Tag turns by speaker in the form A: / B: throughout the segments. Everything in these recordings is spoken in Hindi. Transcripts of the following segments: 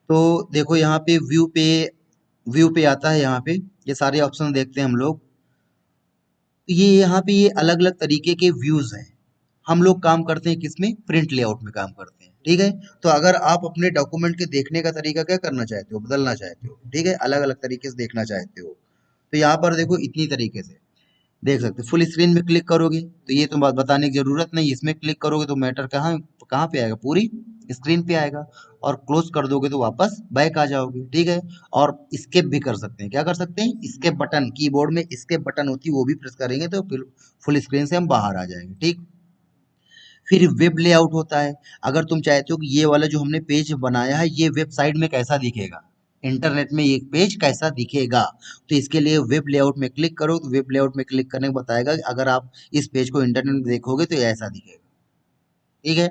A: तो देखो यहाँ पे व्यू पे आता है। यहाँ पे ये सारे ऑप्शन देखते हैं हम लोग। तो ये यहाँ पे ये अलग अलग तरीके के व्यूज हैं। हम लोग काम करते हैं किसमें, प्रिंट लेआउट में काम करते हैं, ठीक है। तो अगर आप अपने डॉक्यूमेंट के देखने का तरीका क्या करना चाहते हो, बदलना चाहते हो, ठीक है, अलग अलग तरीके से देखना चाहते हो, तो यहाँ पर देखो इतनी तरीके से देख सकते हो। फुल स्क्रीन में क्लिक करोगे तो ये तो बात बताने की जरूरत नहीं, इसमें क्लिक करोगे तो मैटर कहाँ कहाँ पे आएगा, पूरी स्क्रीन पे आएगा। और क्लोज कर दोगे तो वापस बैक आ जाओगे, ठीक है। और स्केप भी कर सकते हैं, क्या कर सकते हैं, स्केप बटन, कीबोर्ड में स्केप बटन होती है वो भी प्रेस करेंगे तो फिर फुल स्क्रीन से हम बाहर आ जाएंगे, ठीक। फिर वेब लेआउट होता है। अगर तुम चाहते हो कि ये वाला जो हमने पेज बनाया है ये वेबसाइट में कैसा दिखेगा, इंटरनेट में ये पेज कैसा दिखेगा, तो इसके लिए वेब लेआउट में क्लिक करो। तो वेब लेआउट में क्लिक करने को बताएगा कि अगर आप इस पेज को इंटरनेट में देखोगे तो ये ऐसा दिखेगा, ठीक है।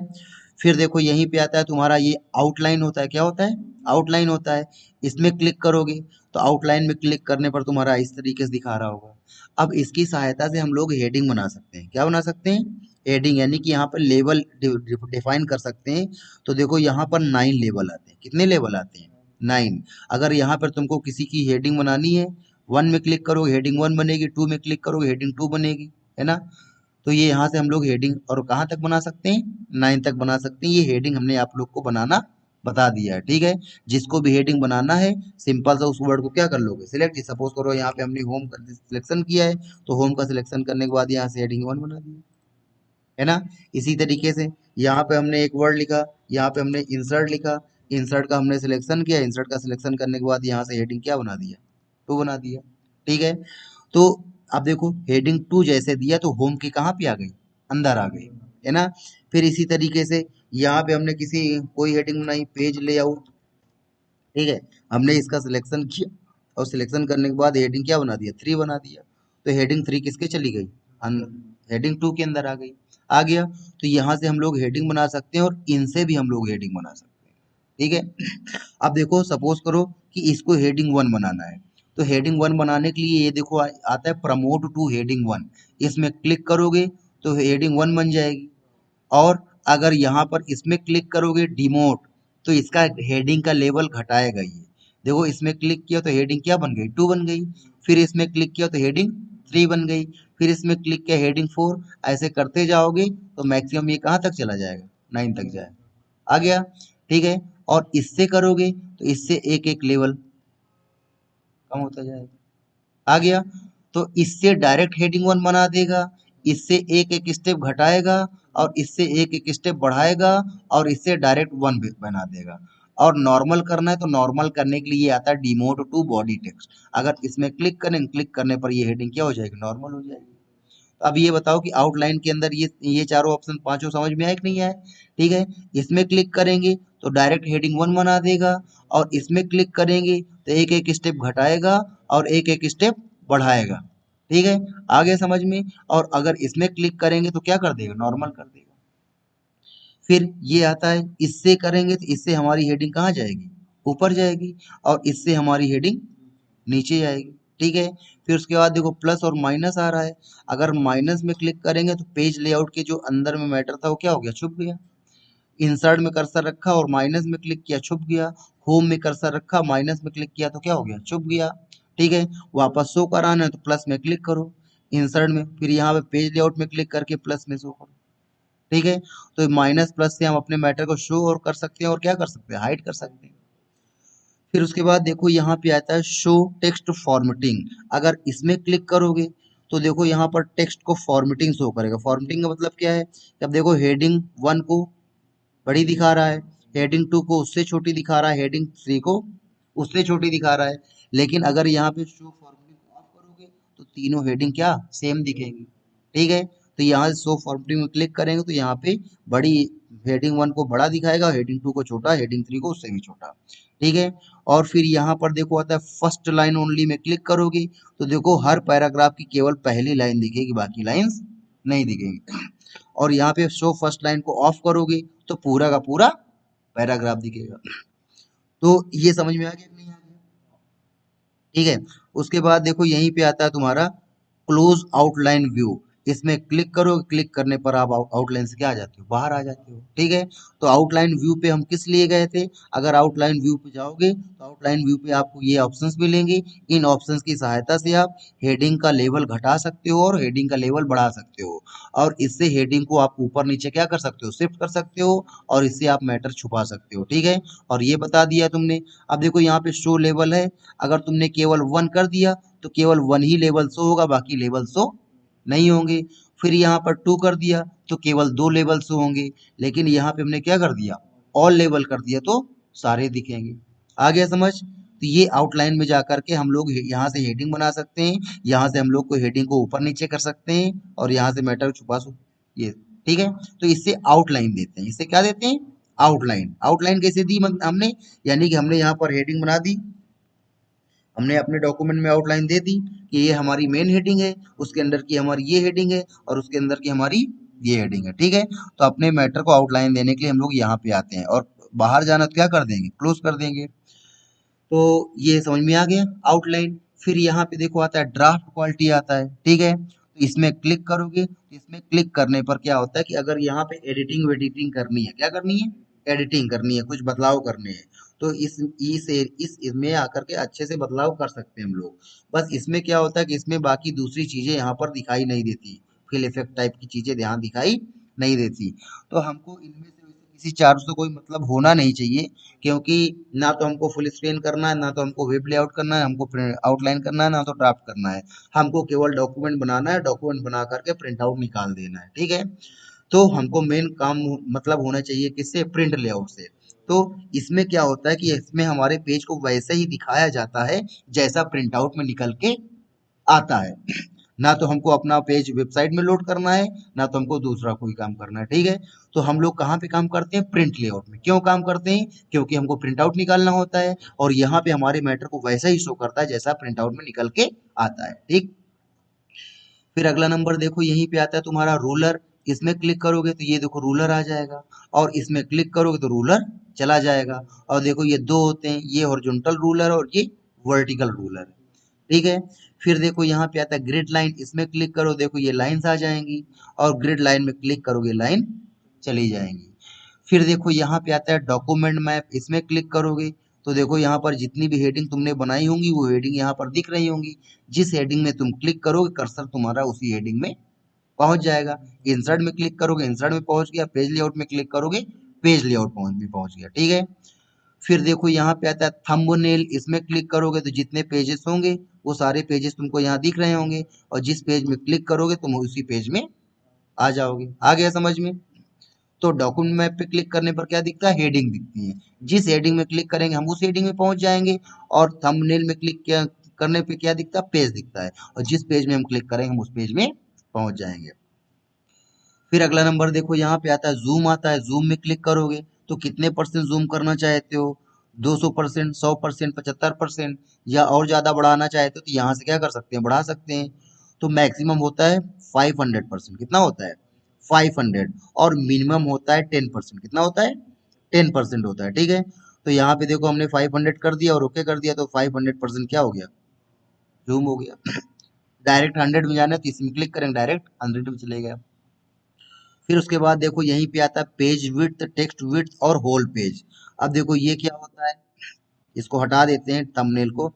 A: फिर देखो यहीं पे आता है तुम्हारा ये आउटलाइन होता है। क्या होता है, आउटलाइन होता है। इसमें क्लिक करोगे तो आउटलाइन में क्लिक करने पर तुम्हारा इस तरीके से दिखा रहा होगा। अब इसकी सहायता से हम लोग हेडिंग बना सकते हैं। क्या बना सकते हैं, हेडिंग, यानी कि यहाँ पर लेवल डिफाइन कर सकते हैं। तो देखो यहाँ पर 9 लेवल आते हैं। कितने लेवल आते हैं, 9। अगर यहाँ पर तुमको किसी की हेडिंग बनानी है, 1 में क्लिक करोगे हेडिंग 1 बनेगी, 2 में क्लिक करोगे हेडिंग 2 बनेगी, है ना। तो ये यहाँ से हम लोग हेडिंग और कहाँ तक बना सकते हैं, 9 तक बना सकते हैं। ये हेडिंग हमने आप लोग को बनाना बता दिया है, ठीक है। जिसको भी हेडिंग बनाना है सिंपल सा उस वर्ड को क्या कर लोगे, सिलेक्ट। सपोज करो यहाँ पे हमने होम का सिलेक्शन किया है तो होम का सिलेक्शन करने के बाद यहाँ से हेडिंग 1 बना दिया, है ना। इसी तरीके से यहाँ पे हमने एक वर्ड लिखा, यहाँ पे हमने इंसर्ट लिखा, इंसर्ट का हमने सिलेक्शन किया, इंसर्ट का सिलेक्शन करने के बाद यहाँ से हेडिंग क्या बना दिया, 2 बना दिया, ठीक है। तो अब देखो हेडिंग 2 जैसे दिया तो होम की कहाँ पे आ गई, अंदर आ गई, है ना। फिर इसी तरीके से यहाँ पे हमने किसी कोई हेडिंग बनाई, पेज लेआउट, ठीक है। हमने इसका सिलेक्शन किया और सिलेक्शन करने के बाद हेडिंग क्या बना दिया, 3 बना दिया। तो हेडिंग 3 किसके चली गई, हेडिंग 2 के अंदर आ गई, आ गया। तो यहाँ से हम लोग हेडिंग बना सकते हैं और इनसे भी हम लोग हेडिंग बना सकते हैं, ठीक है। अब देखो सपोज करो कि इसको हेडिंग 1 बनाना है। तो हेडिंग 1 बनाने के लिए ये देखो आता है प्रमोट टू हेडिंग 1। इसमें क्लिक करोगे तो हेडिंग 1 बन जाएगी। और अगर यहाँ पर इसमें क्लिक करोगे डिमोट, तो इसका हेडिंग का लेवल घटाएगा ये। देखो इसमें क्लिक किया तो हेडिंग क्या बन गई, 2 बन गई। फिर इसमें क्लिक किया तो हेडिंग 3 बन गई। फिर इसमें क्लिक किया हेडिंग 4। ऐसे करते जाओगे तो मैक्सिमम ये कहाँ तक चला जाएगा, 9 तक जाएगा, आ गया, ठीक है। और इससे करोगे तो इससे एक एक लेवल कम होता जाएगा, आ गया। तो इससे डायरेक्ट हेडिंग 1 बना देगा, इससे एक एक स्टेप घटाएगा, और इससे एक एक स्टेप बढ़ाएगा, और इससे डायरेक्ट 1 बना देगा। और नॉर्मल करना है तो नॉर्मल करने के लिए ये आता है डिमोट टू बॉडी टेक्स्ट। अगर इसमें क्लिक करने पर ये हेडिंग क्या हो जाएगी, नॉर्मल हो जाएगी। तो अब ये बताओ कि आउटलाइन के अंदर ये चारों ऑप्शन पांचों समझ में आए कि नहीं आए, ठीक है। इसमें क्लिक करेंगे तो डायरेक्ट हेडिंग 1 बना देगा, और इसमें क्लिक करेंगे तो एक एक स्टेप घटाएगा और एक एक स्टेप बढ़ाएगा, ठीक है। आगे समझ में। और अगर इसमें क्लिक करेंगे तो क्या कर देगा, नॉर्मल कर देगा। फिर ये आता है इससे करेंगे तो इससे हमारी हेडिंग कहाँ जाएगी, ऊपर जाएगी, और इससे हमारी हेडिंग नीचे जाएगी, ठीक है। फिर उसके बाद देखो प्लस और माइनस आ रहा है। अगर माइनस में क्लिक करेंगे तो पेज लेआउट के जो अंदर में मैटर था वो क्या हो गया, छुप गया। इंसर्ट में कर्सर रखा और माइनस में क्लिक किया, छुप गया। होम में कर्सर रखा, माइनस में क्लिक किया तो क्या हो गया, छुप गया, ठीक है। वापस शो कराना है तो प्लस में क्लिक करो इंसर्ट में, फिर यहाँ पे पेज लेआउट में क्लिक करके प्लस में शो करो, ठीक है। तो माइनस प्लस से हम अपने मैटर को शो और कर सकते हैं और क्या कर सकते हैं, हाइड कर सकते हैं। फिर उसके बाद देखो यहाँ पे आता है शो टेक्स्ट फॉर्मेटिंग। अगर इसमें क्लिक करोगे तो देखो यहाँ पर टेक्स्ट को फॉर्मेटिंग शो करेगा। फॉर्मेटिंग का मतलब क्या है कि अब देखो हेडिंग 1 को बड़ी दिखा रहा है, हेडिंग 2 को उससे छोटी दिखा रहा है, हेडिंग 3 को उससे छोटी दिखा रहा है। लेकिन अगर यहाँ पे शो फॉर्मेटिंग को ऑफ करोगे तो तीनों हेडिंग क्या सेम दिखेंगी, ठीक है। तो यहाँ से शो फॉर्मेटिंग में क्लिक करेंगे तो यहाँ पे बड़ी हेडिंग 1 को बड़ा दिखाएगा, हेडिंग 2 को छोटा, हेडिंग 3 को उससे भी छोटा, ठीक है। और फिर यहाँ पर देखो आता है फर्स्ट लाइन ओनली में क्लिक करोगे तो देखो हर पैराग्राफ की केवल पहली लाइन दिखेगी, बाकी लाइंस नहीं दिखेंगी। और यहाँ पे शो फर्स्ट लाइन को ऑफ करोगे तो पूरा का पूरा पैराग्राफ दिखेगा। तो ये समझ में आ गया कि नहीं आ गया, ठीक है। उसके बाद देखो यहीं पे आता है तुम्हारा क्लोज आउटलाइन व्यू। इसमें क्लिक करो, क्लिक करने पर आप आउटलाइन से क्या आ जाते हो, बाहर आ जाते हो। ठीक है, तो आउटलाइन व्यू पे हम किस लिए गए थे? अगर आउटलाइन व्यू पे जाओगे तो आउटलाइन व्यू पे आपको ये ऑप्शंस मिलेंगे। इन ऑप्शंस की सहायता से आप हेडिंग का लेवल घटा सकते हो और हेडिंग का लेवल बढ़ा सकते हो, और इससे हेडिंग को आप ऊपर नीचे क्या कर सकते हो, शिफ्ट कर सकते हो, और इससे आप मैटर छुपा सकते हो। ठीक है, और ये बता दिया तुमने। अब देखो यहाँ पे शो लेवल है, अगर तुमने केवल 1 कर दिया तो केवल 1 ही लेवल शो होगा, बाकी लेवल शो नहीं होंगे। फिर यहाँ पर 2 कर दिया तो केवल 2 लेवल शो होंगे, लेकिन यहाँ पे हमने क्या कर दिया, ऑल लेवल कर दिया तो सारे दिखेंगे। आ गया समझ? तो ये आउटलाइन में जाकर के हम लोग यहाँ से हेडिंग बना सकते हैं, यहाँ से हम लोग को हेडिंग को ऊपर नीचे कर सकते हैं, और यहाँ से मैटर छुपा ये। ठीक है, तो इससे आउटलाइन देते हैं। इससे क्या देते हैं? आउटलाइन। आउटलाइन कैसे दी हमने? यानी कि हमने यहाँ पर हेडिंग बना दी, हमने अपने डॉक्यूमेंट में आउटलाइन दे दी कि ये हमारी मेन हेडिंग है, उसके अंदर की हमारी ये हेडिंग है, और उसके अंदर की हमारी ये हेडिंग है। ठीक है, तो अपने मैटर को आउटलाइन देने के लिए हम लोग यहाँ पे आते हैं, और बाहर जाना तो क्या कर देंगे, क्लोज कर देंगे। तो ये समझ में आ गया आउटलाइन। फिर यहाँ पे देखो आता है ड्राफ्ट क्वालिटी आता है। ठीक है, तो इसमें क्लिक करोगे तो इसमें क्लिक करने पर क्या होता है कि अगर यहाँ पे एडिटिंग वेडिटिंग करनी है, क्या करनी है, एडिटिंग करनी है, कुछ बदलाव करने हैं, तो इस इसमें आकर के अच्छे से बदलाव कर सकते हैं हम लोग। बस इसमें क्या होता है कि इसमें बाकी दूसरी चीजें यहाँ पर दिखाई नहीं देती, फिल इफेक्ट टाइप की चीजें ध्यान दिखाई नहीं देती। तो हमको इनमें से वैसे किसी चार्ट से कोई मतलब होना नहीं चाहिए, क्योंकि ना तो हमको फुल स्क्रीन करना है, ना तो हमको वेब लेआउट करना है, हमको आउटलाइन करना है, ना तो ड्राफ्ट करना है। हमको केवल डॉक्यूमेंट बनाना है, डॉक्यूमेंट बना करके प्रिंट आउट निकाल देना है। ठीक है, तो हमको मेन काम मतलब होना चाहिए किससे, प्रिंट लेआउट से। तो इसमें क्या होता है कि इसमें हमारे पेज को वैसे ही दिखाया जाता है जैसा प्रिंट आउट में निकल के आता है। ना तो हमको अपना पेज वेबसाइट में लोड करना है, ना तो हमको दूसरा कोई काम करना है। ठीक है, तो हम लोग कहाँ पे काम करते हैं, प्रिंट लेआउट में। क्यों काम करते हैं? क्योंकि हमको प्रिंट आउट निकालना होता है, और यहाँ पे हमारे मैटर को वैसा ही शो करता है जैसा प्रिंट आउट में निकल के आता है। ठीक, फिर अगला नंबर देखो यहीं पे आता है तुम्हारा रूलर। इसमें क्लिक करोगे तो ये देखो रूलर आ जाएगा, और इसमें क्लिक करोगे तो रूलर चला जाएगा। और देखो ये दो होते हैं, ये हॉरिजॉन्टल रूलर और ये वर्टिकल रूलर। ठीक है, फिर देखो यहाँ पे आता है ग्रिड लाइन। इसमें क्लिक करो, देखो ये लाइंस आ जाएंगी, और ग्रिड लाइन में क्लिक करोगे लाइन चली जाएंगी। फिर देखो यहाँ पे आता है डॉक्यूमेंट मैप। इसमें क्लिक करोगे तो देखो यहाँ पर जितनी भी हेडिंग तुमने बनाई होंगी वो हेडिंग यहाँ पर दिख रही होंगी। जिस हेडिंग में तुम क्लिक करोगे कर्सर तुम्हारा उसी हेडिंग में पहुंच जाएगा। इंसर्ट में क्लिक करोगे इंसर्ट में पहुंच गया, पेज लेआउट में क्लिक करोगे पेज लेआउट पहुंच गया। ठीक है, फिर देखो यहाँ पे आता है थंबनेल। इसमें क्लिक करोगे तो जितने पेजेस होंगे वो सारे पेजेस तुमको यहाँ दिख रहे होंगे, और जिस पेज में क्लिक करोगे तुम उसी पेज में आ जाओगे। आ गया समझ में? तो डॉक्यूमेंट मैप पे क्लिक करने पर क्या दिखता है, हेडिंग दिखती है। जिस हेडिंग में क्लिक करेंगे हम उस हेडिंग में पहुंच जाएंगे, और थंबनेल में क्लिक किया करने पे क्या दिखता है, पेज दिखता है, और जिस पेज में हम क्लिक करेंगे हम उस पेज में पहुंच जाएंगे। फिर अगला नंबर देखो यहाँ पे आता है जूम आता है। जूम में क्लिक करोगे तो कितने परसेंट जूम करना चाहते हो, 200%, 100%, 75%, या और ज्यादा बढ़ाना चाहते हो तो यहाँ से क्या कर सकते हैं, बढ़ा सकते हैं। तो मैक्सिमम होता है 500%। कितना होता है, 500। और मिनिमम होता है 10%। कितना होता है, 10% होता है। ठीक है, तो यहाँ पे देखो हमने 500 कर दिया और ओके कर दिया, तो 500% क्या हो गया, जूम हो गया। डायरेक्ट 100 में जाना है तो इसमें क्लिक करेंगे, डायरेक्ट 100 में चले गया। फिर उसके बाद देखो यहीं पे आता है पेज विड्थ, टेक्स्ट विड्थ और होल पेज। अब देखो ये क्या होता है, इसको हटा देते हैं थंबनेल को।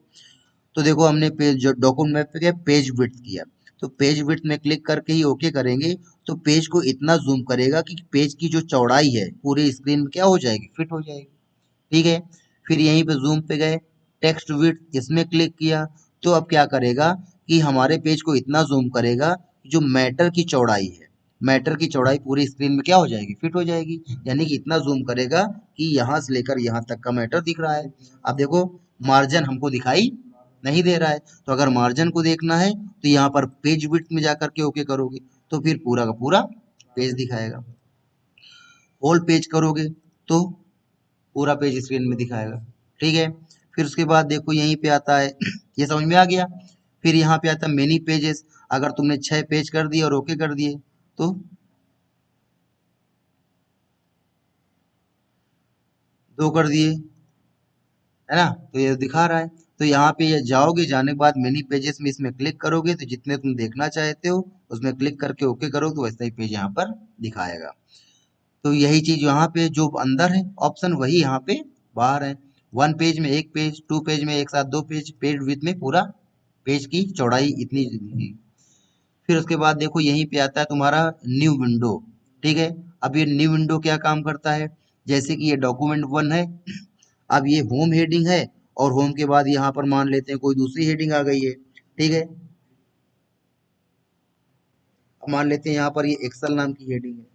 A: तो देखो हमने पेज जो डॉक्यूमेंट में पे पेज विड्थ किया, तो पेज विड्थ में क्लिक करके ही ओके करेंगे तो पेज को इतना जूम करेगा कि पेज की जो चौड़ाई है पूरे स्क्रीन में क्या हो जाएगी, फिट हो जाएगी। ठीक है, फिर यहीं पे जूम पे गए, टेक्स्ट विड्थ इसमें क्लिक किया, तो अब क्या करेगा कि हमारे पेज को इतना जूम करेगा कि जो मैटर की चौड़ाई है, मैटर की चौड़ाई पूरी स्क्रीन में क्या हो जाएगी, फिट हो जाएगी। यानी कि इतना जूम करेगा कि यहाँ से लेकर यहाँ तक का मैटर दिख रहा है। अब देखो मार्जिन हमको दिखाई नहीं दे रहा है, तो अगर मार्जिन को देखना है तो यहाँ पर पेज विड्थ में जाकर के ओके करोगे तो फिर पूरा का पूरा पेज दिखाएगा। होल पेज करोगे तो पूरा पेज स्क्रीन में दिखाएगा। ठीक है, फिर उसके बाद देखो यहीं पे आता है ये समझ में आ गया। फिर यहाँ पे आता है मेनी पेजेस। अगर तुमने 6 पेज कर दिए और ओके कर दिए तो 2 कर दिए, है ना, तो ये दिखा रहा है। तो यहाँ पे ये जाओगे, जाने के बाद मेनी पेजेस में इसमें क्लिक करोगे तो जितने तुम देखना चाहते हो उसमें क्लिक करके ओके करो तो वैसा ही पेज यहाँ पर दिखाएगा। तो यही चीज यहाँ पे जो अंदर है ऑप्शन वही यहाँ पे बाहर है। वन पेज में एक पेज, टू पेज में एक साथ दो पेज, पेज विड्थ में पूरा पेज की चौड़ाई इतनी होगी। फिर उसके बाद देखो यहीं पे आता है तुम्हारा न्यू विंडो। ठीक है, अब ये न्यू विंडो क्या काम करता है, जैसे कि ये डॉक्यूमेंट वन है, अब ये होम हेडिंग है और होम के बाद यहाँ पर मान लेते हैं कोई दूसरी हेडिंग आ गई है। ठीक है, अब मान लेते हैं यहाँ पर ये एक्सेल नाम की हेडिंग है।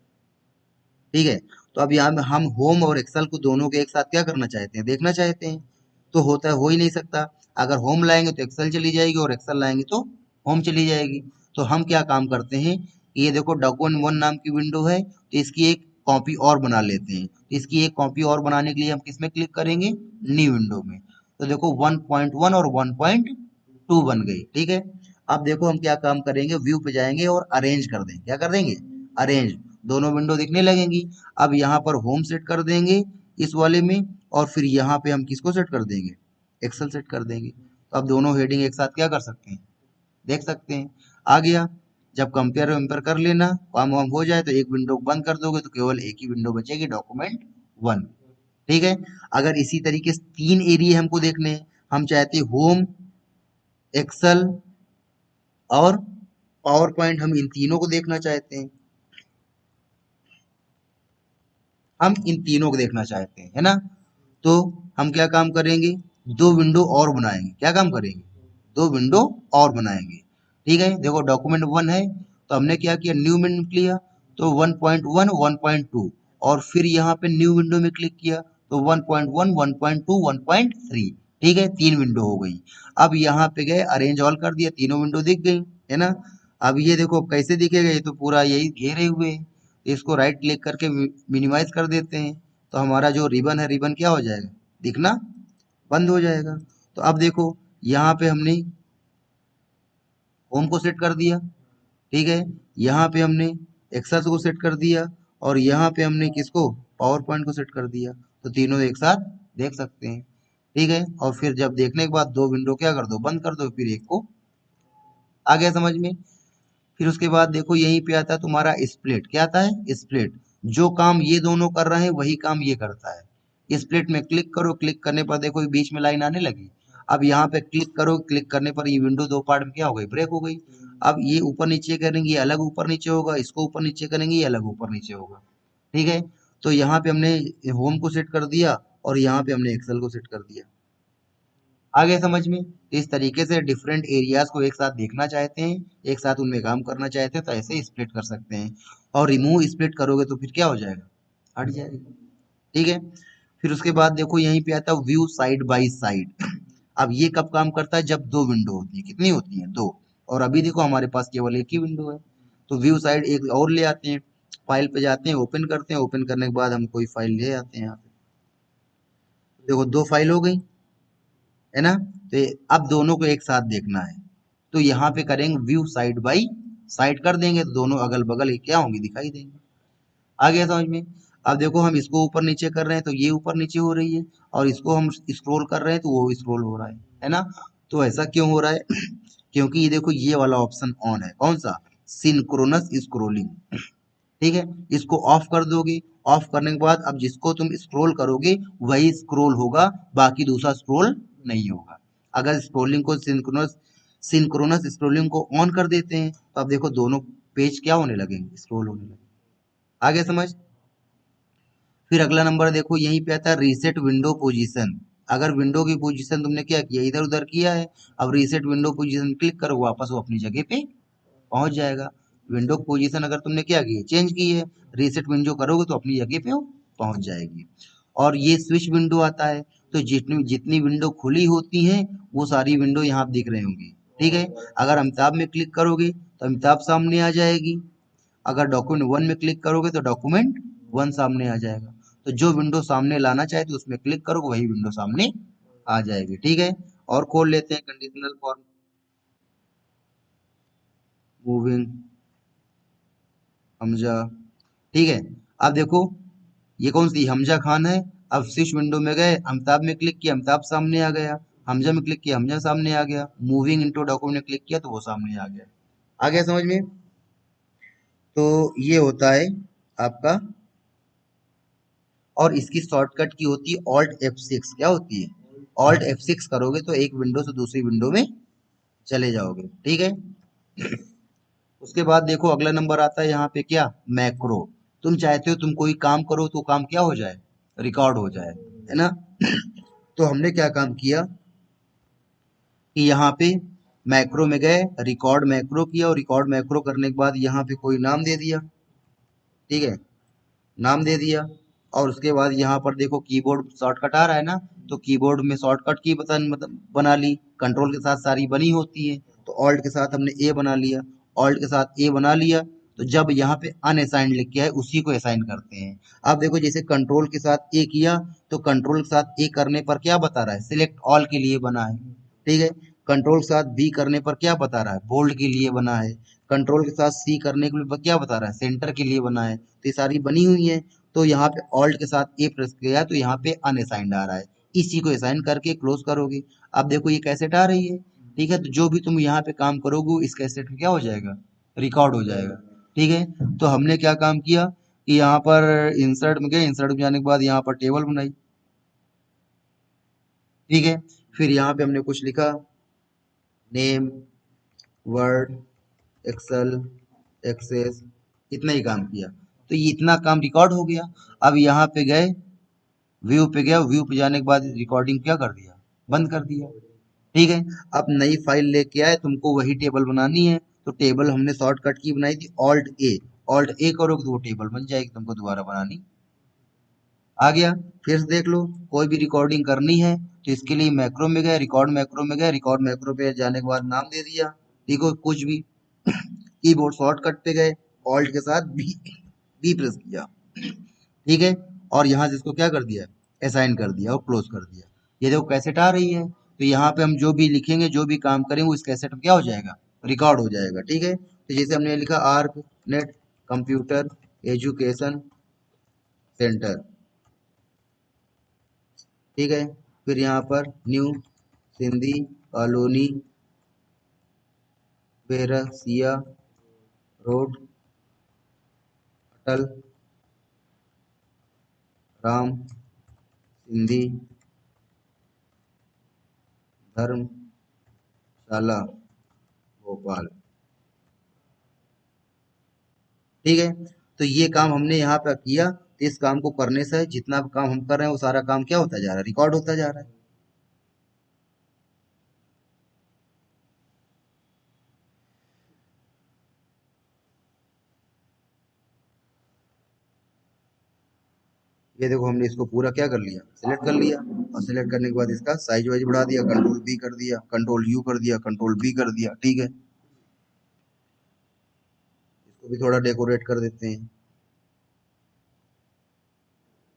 A: ठीक है, तो अब यहाँ में हम होम और एक्सेल को दोनों के एक साथ क्या करना चाहते हैं, देखना चाहते हैं, तो होता है हो ही नहीं सकता। अगर होम लाएंगे तो एक्सेल चली जाएगी और एक्सेल लाएंगे तो होम चली जाएगी। तो हम क्या काम करते हैं, ये देखो डॉक्यूमेंट वन नाम की विंडो है तो इसकी एक कॉपी और बना लेते हैं। तो इसकी एक कॉपी और बनाने के लिए हम किस में क्लिक करेंगे, न्यू विंडो में। तो देखो 1.1 और 1.2 बन गई। ठीक है, अब देखो हम क्या काम करेंगे, व्यू पे जाएंगे और अरेंज कर देंगे। क्या कर देंगे, अरेंज, दोनों विंडो दिखने लगेंगी। अब यहाँ पर होम सेट कर देंगे इस वाले में, और फिर यहाँ पे हम किसको सेट कर देंगे, एक्सेल सेट कर देंगे। तो अब दोनों हेडिंग एक साथ क्या कर सकते हैं, देख सकते हैं। आ गया, जब कंपेयर वेम्पेयर कर लेना, काम वाम हो जाए तो एक विंडो बंद कर दोगे तो केवल एक ही विंडो बचेगी, डॉक्यूमेंट वन। ठीक है, अगर इसी तरीके से तीन एरिया हमको देखने हैं, हम चाहते हैं होम, एक्सेल और पावर पॉइंट, हम इन तीनों को देखना चाहते हैं, हम इन तीनों को देखना चाहते हैं, है ना। तो हम क्या काम करेंगे, दो विंडो और बनाएंगे। क्या काम करेंगे, दो विंडो और बनाएंगे। ठीक है, देखो डॉक्यूमेंट वन है तो हमने क्या किया, न्यू में किया तो 1.1 1.2, और फिर यहाँ पे न्यू विंडो में क्लिक किया तो 1.1 1.2 1.3। ठीक है, तीन विंडो हो गई। अब यहाँ पे गए अरेंज ऑल कर दिया, तीनों विंडो दिख गई, है ना। अब ये देखो कैसे दिखेगा, ये तो पूरा यही घेरे हुए हैं। इसको राइट क्लिक करके मिनिमाइज कर देते हैं तो हमारा जो रिबन है, रिबन क्या हो जाएगा, दिखना बंद हो जाएगा। तो अब देखो यहाँ पे हमने होम को सेट कर दिया। ठीक है, यहाँ पे हमने एक्सेस को सेट कर दिया और यहाँ पे हमने किसको, पावर पॉइंट को सेट कर दिया। तो तीनों एक साथ देख सकते हैं। ठीक है, और फिर जब देखने के बाद दो विंडो क्या कर दो, बंद कर दो, फिर एक को। आ गया समझ में। फिर उसके बाद देखो यहीं पे आता है तुम्हारा स्प्लिट। क्या आता है, स्प्लिट, जो काम ये दोनों कर रहे हैं वही काम ये करता है। स्प्लिट में क्लिक करो, क्लिक करने पर देखो बीच में लाइन आने लगी। अब यहाँ पे क्लिक करो, क्लिक करने पर ये विंडो दो पार्ट में क्या हो गई, ब्रेक हो गई। अब ये ऊपर नीचे करेंगे ये अलग ऊपर नीचे होगा, इसको ऊपर नीचे करेंगे ये अलग ऊपर नीचे होगा। ठीक है, तो यहाँ पे हमने होम को सेट कर दिया और यहाँ पे हमने एक्सेल को सेट कर दिया। आगे समझ में। तो इस तरीके से डिफरेंट एरियाज को एक साथ देखना चाहते हैं, एक साथ उनमें काम करना चाहते हैं तो ऐसे स्प्लिट कर सकते हैं। और रिमूव स्प्लिट करोगे तो फिर क्या हो जाएगा, हट जाएगा। ठीक है, फिर उसके बाद देखो यहीं पे आता है व्यू साइड बाय साइड। अब ये कब काम करता है, जब दो विंडो होती है। कितनी होती है, दो। और अभी देखो हमारे पास केवल एक ही विंडो है। तो व्यू साइड एक और ले आते हैं, फाइल पे जाते हैं, ओपन करते हैं, ओपन करने के बाद हम कोई फाइल ले आते हैं यहाँ पे। देखो दो फाइल हो गई, है ना। तो अब दोनों को एक साथ देखना है तो यहाँ पे करेंगे व्यू साइड बाई साइड कर देंगे तो दोनों अगल बगल क्या होंगी, दिखाई देंगे। आ गया समझ में। अब देखो हम इसको ऊपर नीचे कर रहे हैं तो ये ऊपर नीचे हो रही है, और इसको हम स्क्रॉल कर रहे हैं तो वो स्क्रॉल हो रहा है ना। तो ऐसा क्यों हो रहा है क्योंकि ये देखो ये वाला ऑप्शन ऑन है, कौन सा, सिंक्रोनस स्क्रोलिंग। ठीक है, इसको ऑफ कर दोगे, ऑफ करने के बाद अब जिसको तुम स्क्रॉल करोगे वही स्क्रॉल होगा, बाकी दूसरा स्क्रॉल नहीं होगा। अगर स्क्रॉलिंग को सिंक्रोनस सिंक्रोनस स्क्रॉलिंग को ऑन कर देते हैं तो अब देखो दोनों पेज क्या होने लगेंगे, स्क्रॉल होने लगेंगे। आगे समझ। फिर अगला नंबर देखो यहीं पे आता है रीसेट विंडो पोजीशन। अगर विंडो की पोजीशन तुमने क्या किया, इधर उधर किया है, अब रीसेट विंडो पोजीशन क्लिक करो, वापस वो अपनी जगह पे पहुंच जाएगा। विंडो पोजीशन अगर तुमने क्या की है, चेंज की है, रीसेट विंडो करोगे तो अपनी जगह पे वो पहुंच जाएगी। और ये स्विच विंडो आता है, तो जितनी जितनी विंडो खुली होती हैं वो सारी विंडो यहाँ दिख रही होंगी। ठीक है, अगर अमिताभ में क्लिक करोगे तो अमिताभ सामने आ जाएगी, अगर डॉक्यूमेंट वन में क्लिक करोगे तो डॉक्यूमेंट वन सामने आ जाएगा। तो जो विंडो सामने लाना चाहे तो उसमें क्लिक करोगे वही विंडो सामने आ जाएगी। ठीक है, और खोल लेते हैं कंडीशनल फॉर्म मूविंग हमजा। ठीक है, अब देखो ये कौन सी हमजा खान है। अब स्विच विंडो में गए, अमिताभ में क्लिक किया, अमिताभ सामने आ गया। हमजा में क्लिक किया, हमजा सामने आ गया। मूविंग इनटू डॉक्यूमेंट में क्लिक किया तो वो सामने आ गया समझ में। तो ये होता है आपका, और इसकी शॉर्टकट की होती है ऑल्ट F6। क्या होती है? ऑल्ट F6 करोगे तो एक विंडो से दूसरी विंडो में चले जाओगे, ठीक है। उसके बाद देखो अगला नंबर आता है यहाँ पे क्या, मैक्रो। तुम चाहते हो तुम कोई काम करो तो काम क्या हो जाए, रिकॉर्ड हो जाए, है ना। तो हमने क्या काम किया कि यहाँ पे मैक्रो में गए, रिकॉर्ड मैक्रो किया, और रिकॉर्ड मैक्रो करने के बाद यहाँ पे कोई नाम दे दिया, ठीक है, नाम दे दिया। और उसके बाद यहाँ पर देखो कीबोर्ड शॉर्टकट आ रहा है ना, तो कीबोर्ड में शॉर्टकट की मतलब बना ली, कंट्रोल के साथ सारी बनी होती है। तो ऑल्ट के साथ हमने ए बना लिया, ऑल्ट के साथ ए बना लिया। तो जब यहाँ पे अनअसाइंड लिख के आए उसी को असाइन करते हैं। अब देखो जैसे कंट्रोल के साथ ए किया, तो कंट्रोल के साथ ए करने पर क्या बता रहा है, सिलेक्ट ऑल के लिए बना है, ठीक है। कंट्रोल के साथ बी करने पर क्या बता रहा है, बोल्ड के लिए बना है। कंट्रोल के साथ सी करने के लिए क्या बता रहा है, सेंटर के लिए बना है। तो ये सारी बनी हुई है। तो यहाँ पे ऑल्ट के साथ ए प्रेस किया तो यहाँ पे अनअसाइंड आ रहा है, इसी को असाइन करके क्लोज करोगे। अब देखो ये कैसेट आ रही है, ठीक है। तो जो भी तुम यहाँ पे काम करोगे इस कैसेट में क्या हो जाएगा, रिकॉर्ड हो जाएगा, ठीक है। तो हमने क्या काम किया कि यहाँ पर इंसर्ट में गए, इंसर्ट में जाने के बाद यहाँ पर टेबल बनाई, ठीक है। फिर यहाँ पे हमने कुछ लिखा, नेम, वर्ड, एक्सेल, एक्सेस, इतना ही काम किया। तो ये इतना काम रिकॉर्ड हो गया। अब यहाँ पे गए, व्यू पे गया, व्यू पे जाने के बाद रिकॉर्डिंग क्या कर दिया, बंद कर दिया, ठीक है। अब नई फाइल लेके आए, तुमको वही टेबल बनानी है। तो टेबल हमने शॉर्टकट की बनाई थी ऑल्ट ए, ऑल्ट ए करोगे तो वो टेबल बन जाएगी, तुमको दोबारा बनानी आ गया। फिर से देख लो, कोई भी रिकॉर्डिंग करनी है तो इसके लिए मैक्रो में गए, रिकॉर्ड मैक्रो में गए, रिकॉर्ड मैक्रो पे जाने के बाद नाम दे दिया, ठीक है, कुछ भी। कीबोर्ड शॉर्टकट पे गए, ऑल्ट के साथ बी प्रेस किया, ठीक है। और यहाँ से इसको क्या कर दिया, असाइन कर दिया और क्लोज कर दिया। ये देखो कैसेट आ रही है, तो यहाँ पे हम जो भी लिखेंगे, जो भी काम करेंगे, उस कैसेट में क्या हो जाएगा, रिकॉर्ड हो जाएगा, ठीक है। तो जैसे हमने लिखा arc net computer education centre, ठीक है। फिर यहाँ पर new Sindhi colony Berasia road Atal Ram Sindhi Dharamshala Bhopal, ठीक है। तो ये काम हमने यहाँ पे किया। तो इस काम को करने से जितना काम हम कर रहे हैं वो सारा काम क्या होता जा रहा है, रिकॉर्ड होता जा रहा है। ये देखो हमने इसको पूरा क्या कर लिया, सिलेक्ट कर लिया। और सिलेक्ट करने के बाद इसका साइज वाइज बढ़ा दिया, कंट्रोल बी कर दिया, कंट्रोल यू कर दिया, कंट्रोल बी कर दिया, ठीक है। इसको भी थोड़ा डेकोरेट कर देते हैं,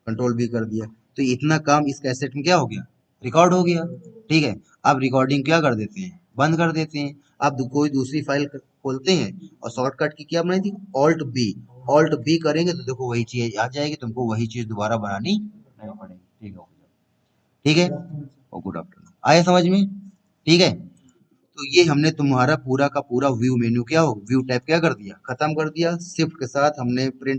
A: कंट्रोल भी कर दिया। तो इतना काम इस कैसेट में क्या हो गया, रिकॉर्ड हो गया, ठीक है। अब रिकॉर्डिंग क्या कर देते हैं, बंद कर देते हैं। अब कोई दूसरी फाइल खोलते हैं, और शॉर्टकट की क्या बनाई थी, ऑल्ट बी, ऑल्ट बी करेंगे तो देखो वही चीज आ जाएगी, तुमको वही चीज दोबारा बनानी नहीं पड़ेगी, ठीक है, ठीक है। और गुड आफ्टरनून, आए समझ में, ठीक है। तो ये हमने तुम्हारा पूरा का पूरा व्यू मेन्यू क्या हो, व्यू टैब क्या कर दिया, खत्म कर दिया। शिफ्ट के साथ हमने प्रिंट